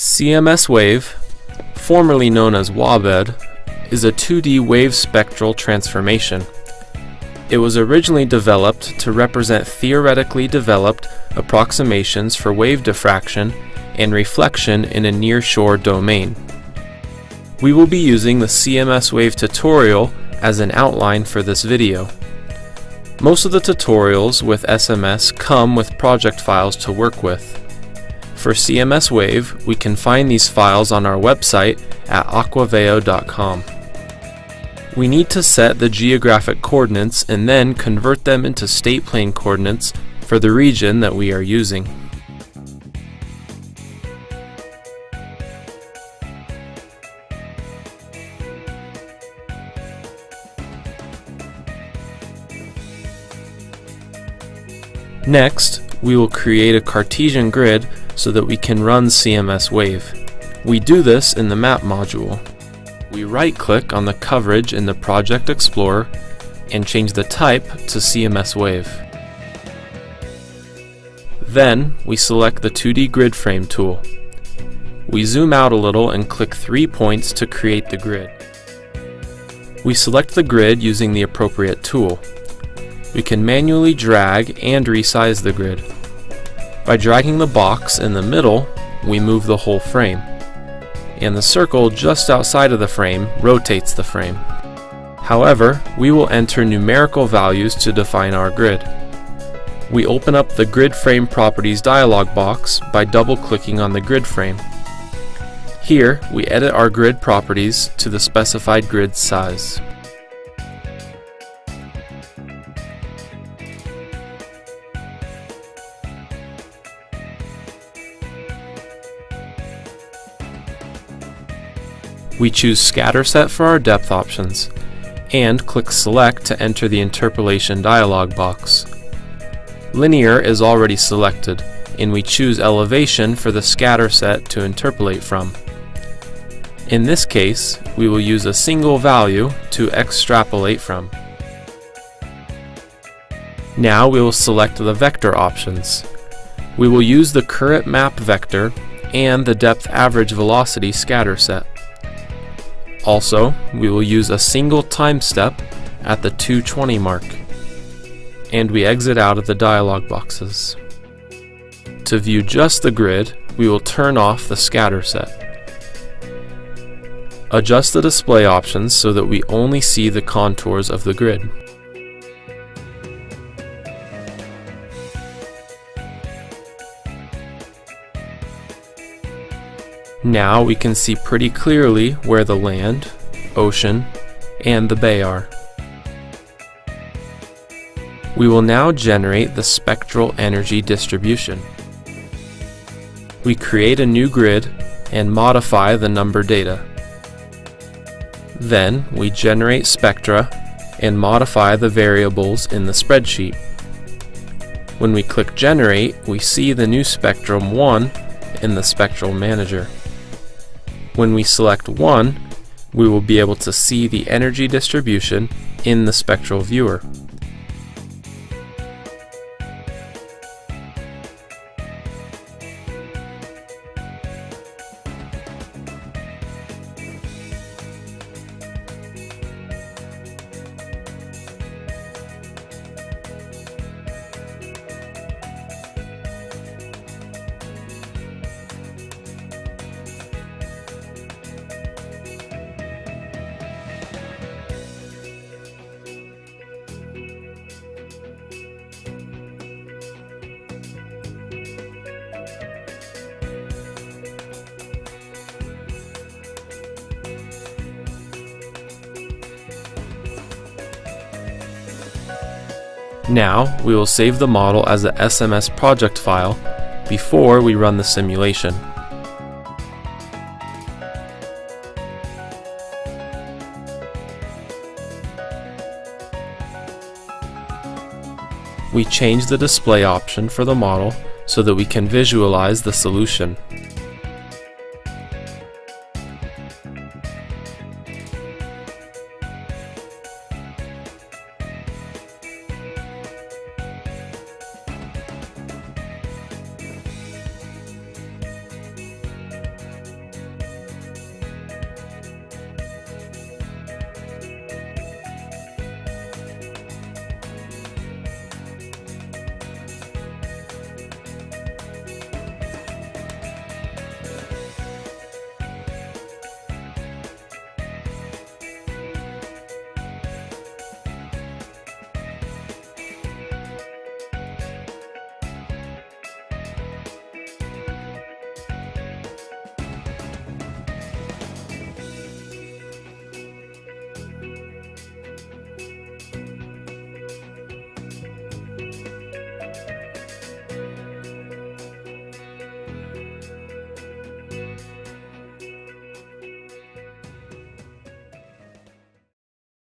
CMS-Wave, formerly known as WABED, is a 2D wave spectral transformation. It was originally developed to represent theoretically developed approximations for wave diffraction and reflection in a near-shore domain. We will be using the CMS-Wave tutorial as an outline for this video. Most of the tutorials with SMS come with project files to work with. For CMS-Wave, we can find these files on our website at aquaveo.com. We need to set the geographic coordinates and then convert them into state plane coordinates for the region that we are using. Next, we will create a Cartesian grid so that we can run CMS-Wave. We do this in the Map module. We right-click on the coverage in the Project Explorer and change the type to CMS-Wave. Then, we select the 2D Grid Frame tool. We zoom out a little and click 3 points to create the grid. We select the grid using the appropriate tool. We can manually drag and resize the grid. By dragging the box in the middle, we move the whole frame, and the circle just outside of the frame rotates the frame. However, we will enter numerical values to define our grid. We open up the Grid Frame Properties dialog box by double-clicking on the grid frame. Here, we edit our grid properties to the specified grid size. We choose Scatter Set for our depth options, and click Select to enter the Interpolation dialog box. Linear is already selected, and we choose Elevation for the scatter set to interpolate from. In this case, we will use a single value to extrapolate from. Now we will select the vector options. We will use the current map vector and the depth average velocity scatter set. Also, we will use a single time step at the 220 mark, and we exit out of the dialog boxes. To view just the grid, we will turn off the scatter set. Adjust the display options so that we only see the contours of the grid. Now we can see pretty clearly where the land, ocean, and the bay are. We will now generate the spectral energy distribution. We create a new grid and modify the number data. Then we generate spectra and modify the variables in the spreadsheet. When we click Generate, we see the new spectrum 1 in the Spectral Manager. When we select 1, we will be able to see the energy distribution in the spectral viewer. Now, we will save the model as a SMS project file before we run the simulation. We change the display option for the model so that we can visualize the solution.